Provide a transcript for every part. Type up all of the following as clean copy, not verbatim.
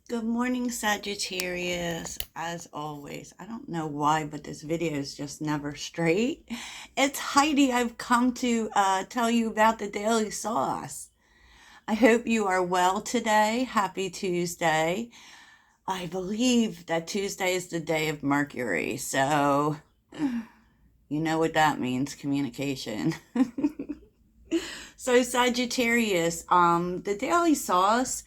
Good morning, Sagittarius. As always, I don't know why, but this video is just never straight. It's Heidi. I've come to tell you about the daily sauce. I hope you are well today. Happy Tuesday. I believe that Tuesday is the day of Mercury, so you know what that means, communication. So Sagittarius, the daily sauce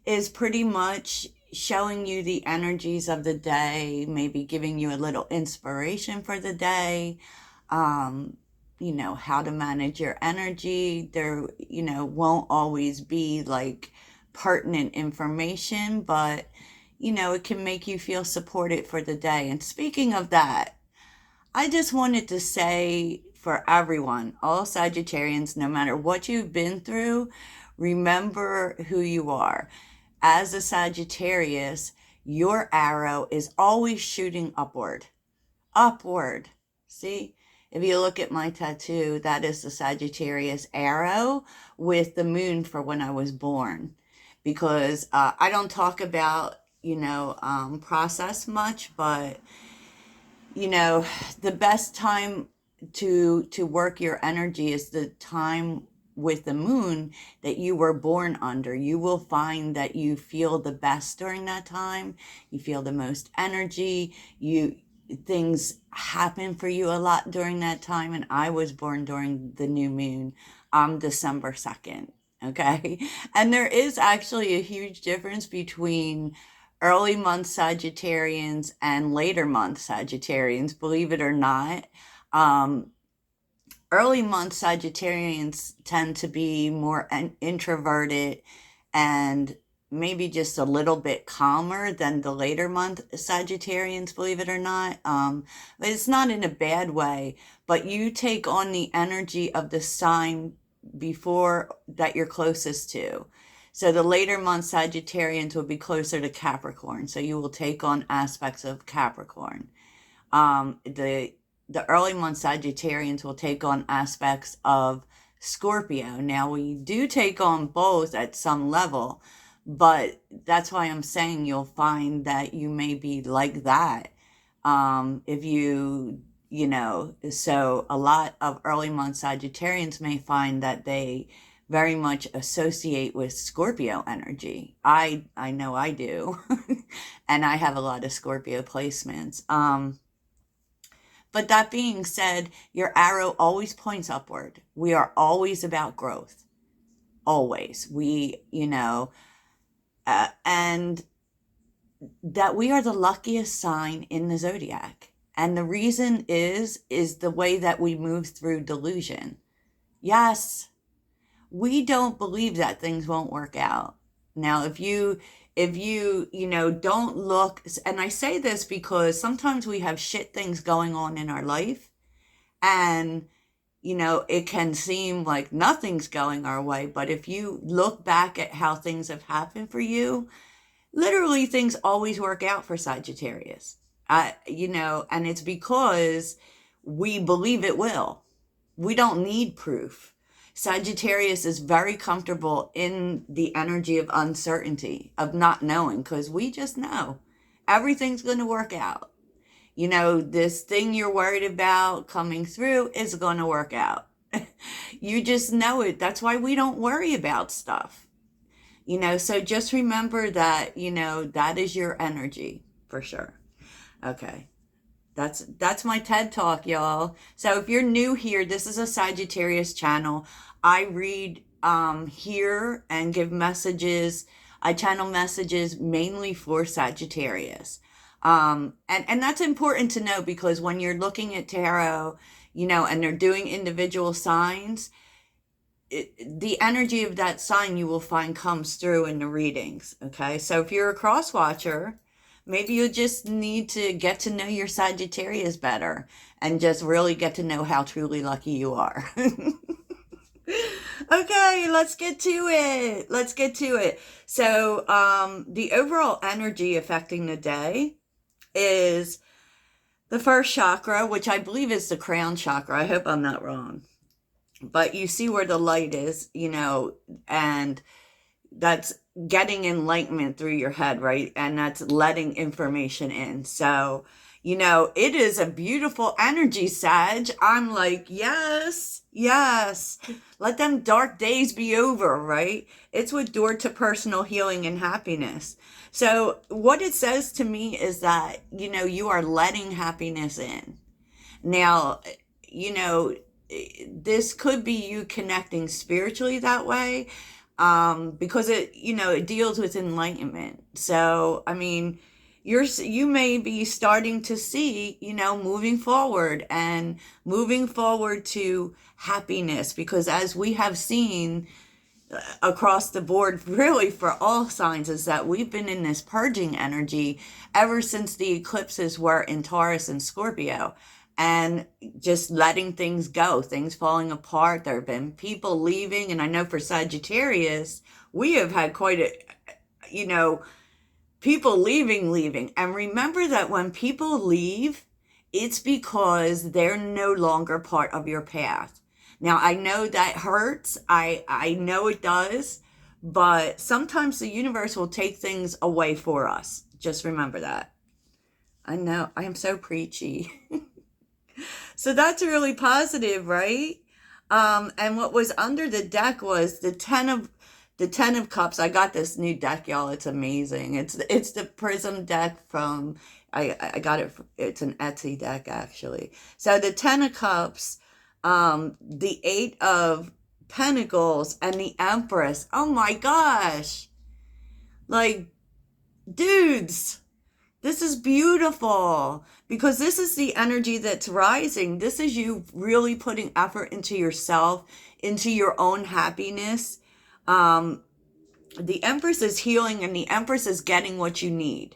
is pretty much showing you the energies of the day, maybe giving you a little inspiration for the day, um, how to manage your energy. There, won't always be like pertinent information, but, it can make you feel supported for the day. And speaking of that, I just wanted to say for everyone, all Sagittarians, no matter what you've been through, remember who you are. As a Sagittarius, your arrow is always shooting upward. Upward. See? If you look at my tattoo, that is the Sagittarius arrow with the moon for when I was born. Because I don't talk about, process much, but the best time to work your energy is the time with the moon that you were born under. You will find that you feel the best during that time. You feel the most energy. You things happen for you a lot during that time, and I was born during the new moon on December 2nd. Okay. And there is actually a huge difference between early month Sagittarians and later month Sagittarians, believe it or not. Um, Early month Sagittarians tend to be more introverted and maybe just a little bit calmer than the later month Sagittarians, believe it or not. But it's not in a bad way, but you take on the energy of the sign before that you're closest to. So the later month Sagittarians will be closer to Capricorn. So you will take on aspects of Capricorn. The early month Sagittarians will take on aspects of Scorpio. Now we do take on both at some level, but that's why I'm saying you'll find that you may be like that. If so a lot of early month Sagittarians may find that they very much associate with Scorpio energy. I know I do. And I have a lot of Scorpio placements. But that being said, your arrow always points upward. We are always about growth. Always. And that we are the luckiest sign in the zodiac. And the reason is the way that we move through delusion. Yes, we don't believe that things won't work out. Now, if you don't look, and I say this because sometimes we have shit things going on in our life, and it can seem like nothing's going our way, but if you look back at how things have happened for you, literally things always work out for Sagittarius. And it's because we believe it will. We don't need proof. Sagittarius is very comfortable in the energy of uncertainty, of not knowing, because we just know everything's going to work out. This thing you're worried about coming through is going to work out. You just know it. That's why we don't worry about stuff. So just remember that, that is your energy for sure. Okay. That's my TED Talk, y'all. So if you're new here, this is a Sagittarius channel. I read here and give messages. I channel messages mainly for Sagittarius. And that's important to know because when you're looking at tarot, and they're doing individual signs, the energy of that sign you will find comes through in the readings. Okay. So if you're a cross watcher, maybe you just need to get to know your Sagittarius better and just really get to know how truly lucky you are. Okay, let's get to it. Let's get to it. So, the overall energy affecting the day is the first chakra, which I believe is the crown chakra. I hope I'm not wrong. But you see where the light is, and that's getting enlightenment through your head, right? And that's letting information in. So, it is a beautiful energy, Sag. I'm like, yes, yes. Let them dark days be over, right? It's with door to personal healing and happiness. So, what it says to me is that, you are letting happiness in. Now, you know, this could be you connecting spiritually that way, because it deals with enlightenment. So, I mean, you may be starting to see, moving forward to happiness, because as we have seen across the board, really for all signs, is that we've been in this purging energy ever since the eclipses were in Taurus and Scorpio, and just letting things go, things falling apart. There have been people leaving, and I know for Sagittarius, we have had quite a, people leaving. And remember that when people leave, it's because they're no longer part of your path. Now, I know that hurts. I know it does. But sometimes the universe will take things away for us. Just remember that. I know. I am so preachy. So that's really positive, right? And what was under the deck was the Ten of Cups. I got this new deck, y'all. It's amazing. It's the Prism deck from, I got it. It's an Etsy deck, actually. So the Ten of Cups, the Eight of Pentacles, and the Empress. Oh my gosh. Like, dudes, this is beautiful, because this is the energy that's rising. This is you really putting effort into yourself, into your own happiness. The Empress is healing, and the Empress is getting what you need,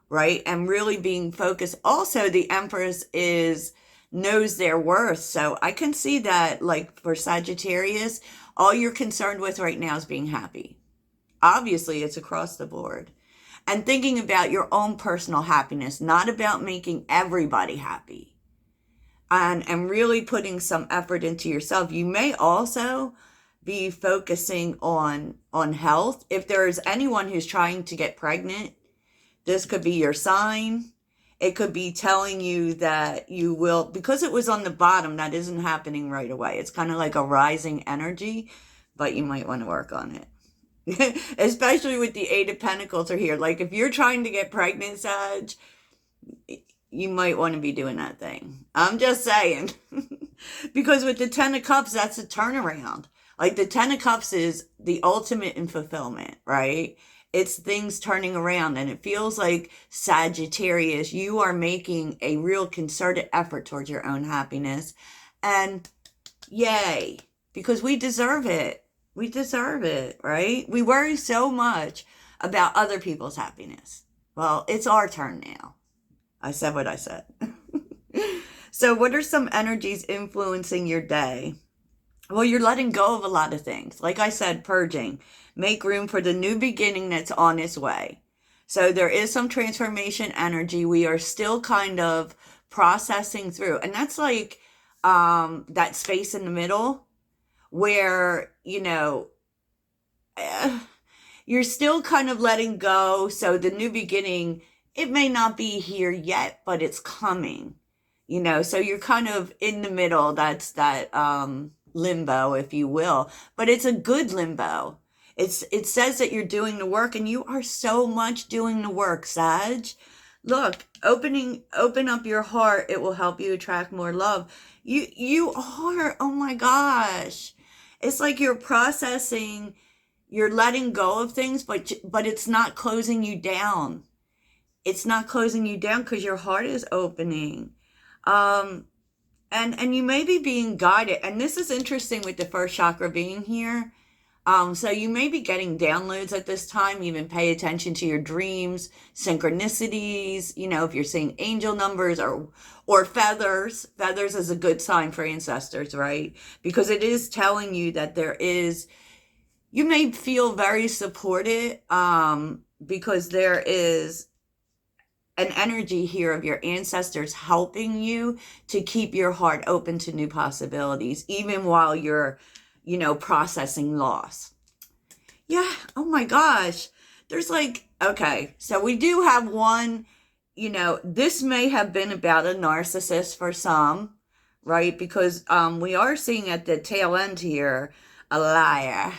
right? And really being focused. Also, the Empress knows their worth. So I can see that, like, for Sagittarius, all you're concerned with right now is being happy. Obviously, it's across the board. And thinking about your own personal happiness, not about making everybody happy. And really putting some effort into yourself. You may also be focusing on health. If there is anyone who's trying to get pregnant, this could be your sign. It could be telling you that you will, because it was on the bottom, that isn't happening right away. It's kind of like a rising energy, but you might want to work on it. Especially with the Eight of Pentacles are here. Like, if you're trying to get pregnant, Sag, you might want to be doing that thing. I'm just saying. Because with the Ten of Cups, that's a turnaround. Like, the Ten of Cups is the ultimate in fulfillment, right? It's things turning around, and it feels like, Sagittarius, you are making a real concerted effort towards your own happiness. And yay, because we deserve it. We deserve it, right? We worry so much about other people's happiness. Well, it's our turn now. I said what I said. So what are some energies influencing your day? Well, you're letting go of a lot of things. Like I said, purging. Make room for the new beginning that's on its way. So there is some transformation energy. We are still kind of processing through. And that's like that space in the middle where, you're still kind of letting go. So the new beginning, it may not be here yet, but it's coming, so you're kind of in the middle. That's that limbo, if you will, but it's a good limbo. It says that you're doing the work, and you are so much doing the work, Sag. Look, open up your heart. It will help you attract more love. You are, oh my gosh. It's like you're processing, you're letting go of things, but it's not closing you down. It's not closing you down because your heart is opening. And you may be being guided. And this is interesting with the first chakra being here. So you may be getting downloads at this time. Even pay attention to your dreams, synchronicities, if you're seeing angel numbers or feathers. Feathers is a good sign for ancestors, right? Because it is telling you that you may feel very supported, because there is an energy here of your ancestors helping you to keep your heart open to new possibilities, even while you're processing loss. Yeah. Oh my gosh. There's like, okay, so we do have one, this may have been about a narcissist for some, right? Because we are seeing at the tail end here a liar.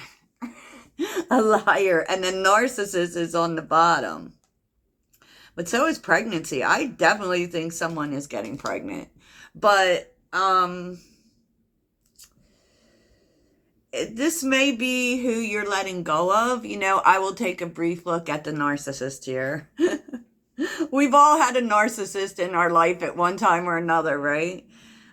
A liar, and the narcissist is on the bottom. But so is pregnancy. I definitely think someone is getting pregnant. But this may be who you're letting go of. I will take a brief look at the narcissist here. We've all had a narcissist in our life at one time or another, right?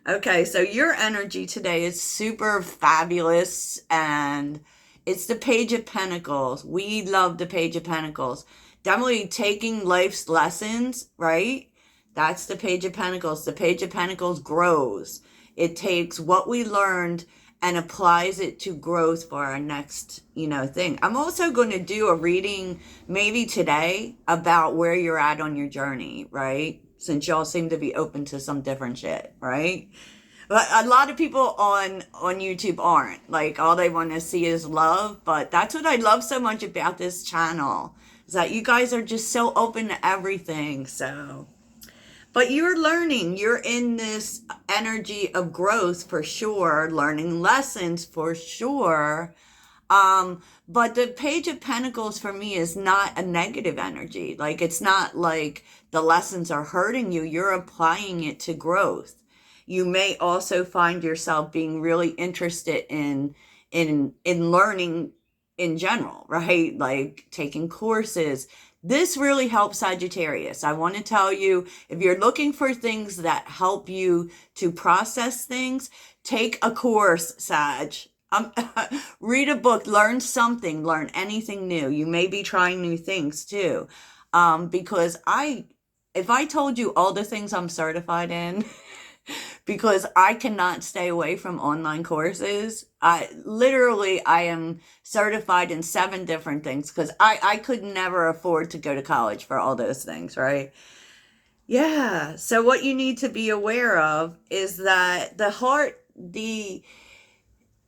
Okay, so your energy today is super fabulous, and it's the Page of Pentacles. We love the Page of Pentacles. Definitely taking life's lessons, right? That's the Page of Pentacles. The Page of Pentacles grows. It takes what we learned and applies it to growth for our next, thing. I'm also going to do a reading maybe today about where you're at on your journey, right? Since y'all seem to be open to some different shit, right? But a lot of people on YouTube aren't. Like, all they want to see is love. But that's what I love so much about this channel, is that you guys are just so open to everything. So, but you're learning. You're in this energy of growth for sure. Learning lessons for sure. But the Page of Pentacles for me is not a negative energy. Like, it's not like the lessons are hurting you. You're applying it to growth. You may also find yourself being really interested in learning in general, right? Like taking courses. This really helps Sagittarius. I want to tell you, if you're looking for things that help you to process things, take a course, Sag. Read a book, learn something, learn anything new. You may be trying new things too. Because if I told you all the things I'm certified in, because I cannot stay away from online courses. I am certified in 7 different things because I could never afford to go to college for all those things, right? Yeah. So what you need to be aware of is that the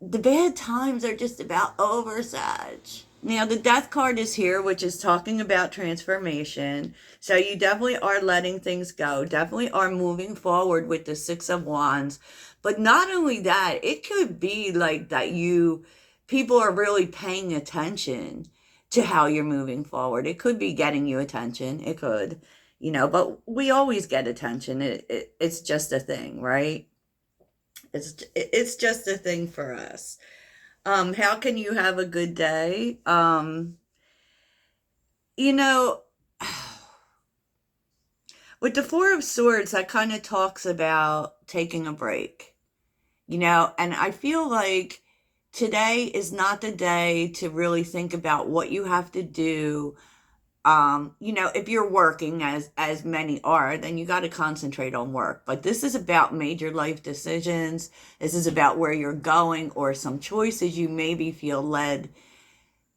bad times are just about over, Sag. Now, the Death card is here, which is talking about transformation. So you definitely are letting things go. Definitely are moving forward with the 6 of Wands. But not only that, it could be like that people are really paying attention to how you're moving forward. It could be getting you attention. It could, but we always get attention. It's just a thing, right? It's just a thing for us. How can you have a good day? You know, with the 4 of Swords, that kind of talks about taking a break, and I feel like today is not the day to really think about what you have to do. If you're working, as many are, then you got to concentrate on work. But this is about major life decisions. This is about where you're going, or some choices you maybe feel led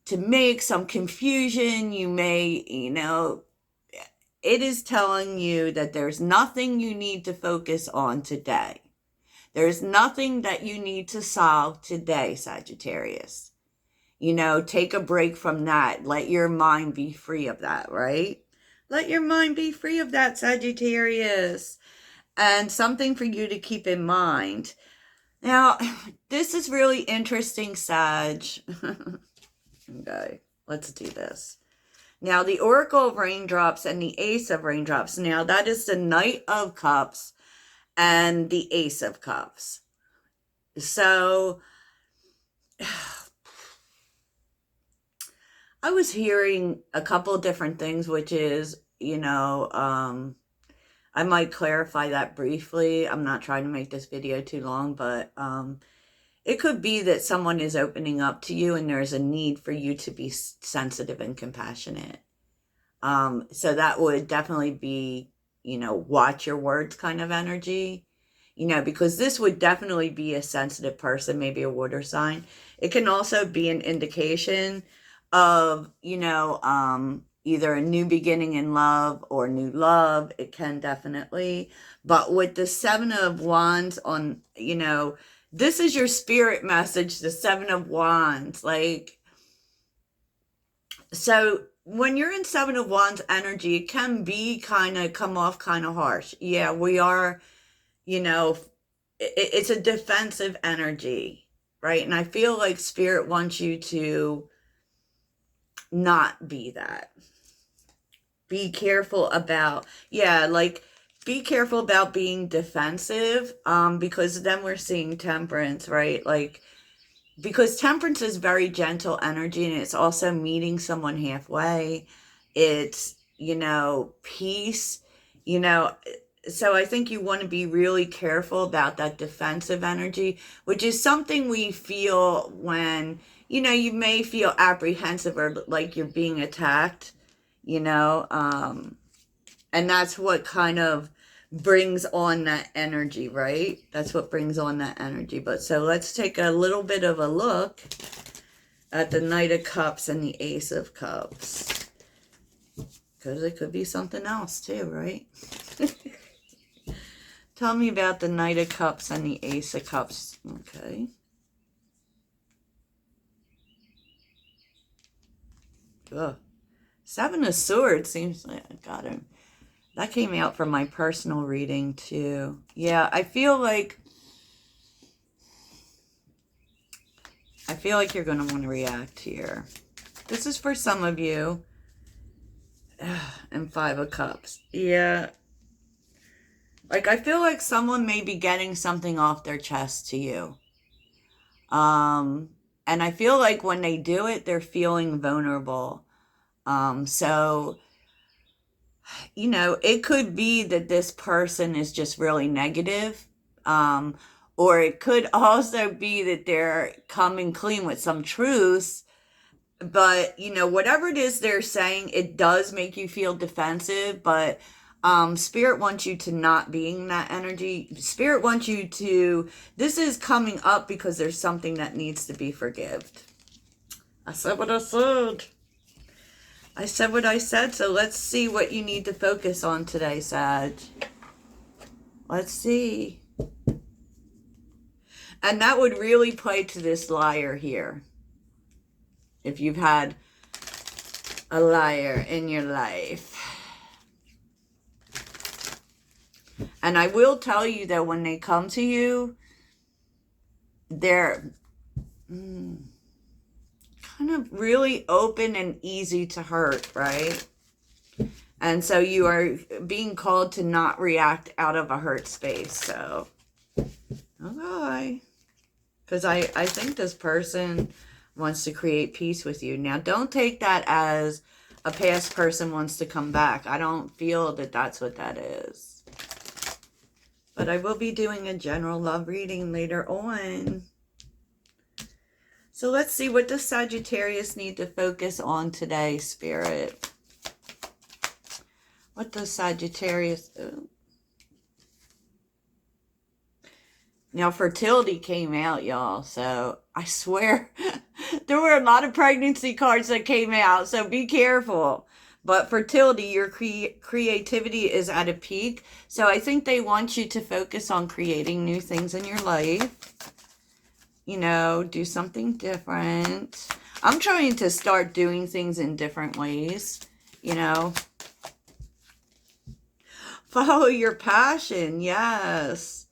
to make, some confusion. You may, it is telling you that there's nothing you need to focus on today. There's nothing that you need to solve today, Sagittarius. Take a break from that. Let your mind be free of that, right? Let your mind be free of that, Sagittarius. And something for you to keep in mind. Now, this is really interesting, Sag. Okay, let's do this. Now, the Oracle of Raindrops and the Ace of Raindrops. Now, that is the Knight of Cups and the Ace of Cups. So, I was hearing a couple of different things, which is, I might clarify that briefly. I'm not trying to make this video too long, but it could be that someone is opening up to you and there's a need for you to be sensitive and compassionate. So that would definitely be, watch your words kind of energy, because this would definitely be a sensitive person, maybe a water sign. It can also be an indication of, either a new beginning in love or new love. It can definitely. But with the 7 of Wands on, this is your spirit message, the 7 of Wands. Like, So when you're in Seven of Wands energy, it can be kind of come off kind of harsh. Yeah, we are, you know, it's a defensive energy, right? And I feel like Spirit wants you to not be that. Be careful about, yeah, like be careful about being defensive, because then we're seeing Temperance, right? Like, because Temperance is very gentle energy, and it's also meeting someone halfway. It's, peace, you know. So I think you want to be really careful about that defensive energy, which is something we feel when, you may feel apprehensive or like you're being attacked, you know. And that's what kind of brings on that energy, right? That's what brings on that energy. But so let's take a little bit of a look at the Knight of Cups and the Ace of Cups, because it could be something else too, right? Tell me about the Knight of Cups and the Ace of Cups. Okay. Ugh. Seven of Swords seems like I got him. That came out from my personal reading too. Yeah, I feel like you're going to want to react here. This is for some of you. And Five of Cups. Yeah. Like, I feel like someone may be getting something off their chest to you. And I feel like when they do it, they're feeling vulnerable. So, it could be that this person is just really negative. Or it could also be that they're coming clean with some truths. But, whatever it is they're saying, it does make you feel defensive. But Spirit wants you to not being that energy. Spirit wants you to, this is coming up because there's something that needs to be forgiven. I said what I said. I said what I said, so let's see what you need to focus on today, Sag. Let's see. And that would really play to this liar here. If you've had a liar in your life. And I will tell you that when they come to you, they're kind of really open and easy to hurt, right? And so you are being called to not react out of a hurt space. So, okay. Because I think this person wants to create peace with you. Now, don't take that as a past person wants to come back. I don't feel that that's what that is. But I will be doing a general love reading later on. So let's see, what does Sagittarius need to focus on today, Spirit? What does Sagittarius do? Now, fertility came out, y'all. So I swear there were a lot of pregnancy cards that came out. So be careful. But fertility, your creativity is at a peak. So I think they want you to focus on creating new things in your life. Do something different. I'm trying to start doing things in different ways, Follow your passion, yes.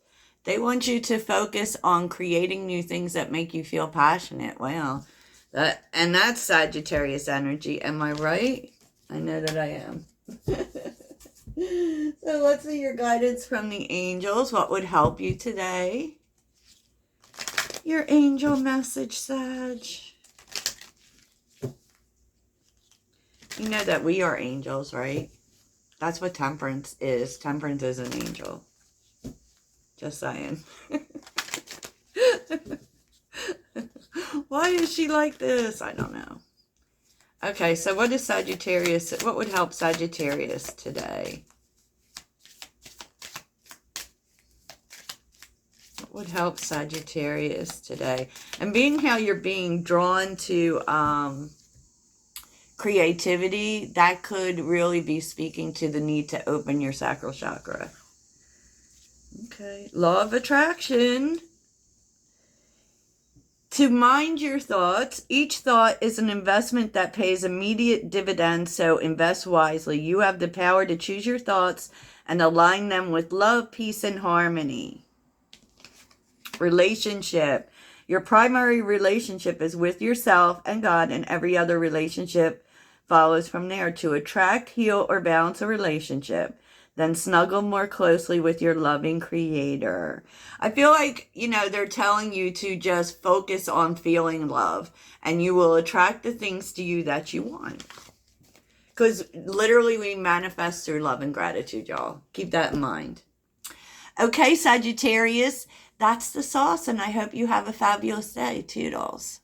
They want you to focus on creating new things that make you feel passionate. Wow. That's Sagittarius energy. Am I right? I know that I am. So let's see your guidance from the angels. What would help you today? Your angel message, Sag. You know that we are angels, right? That's what Temperance is. Temperance is an angel. Just saying. Why is she like this? I don't know. Okay, so what is Sagittarius? What would help Sagittarius today? What would help Sagittarius today? And being how you're being drawn to creativity, that could really be speaking to the need to open your sacral chakra. Okay, law of attraction. To mind your thoughts, each thought is an investment that pays immediate dividends, so invest wisely. You have the power to choose your thoughts and align them with love, peace, and harmony. Relationship. Your primary relationship is with yourself and God, and every other relationship follows from there. To attract, heal, or balance a relationship, then snuggle more closely with your loving creator. I feel like, they're telling you to just focus on feeling love, and you will attract the things to you that you want. Because literally we manifest through love and gratitude, y'all. Keep that in mind. Okay, Sagittarius, that's the sauce, and I hope you have a fabulous day. Toodles.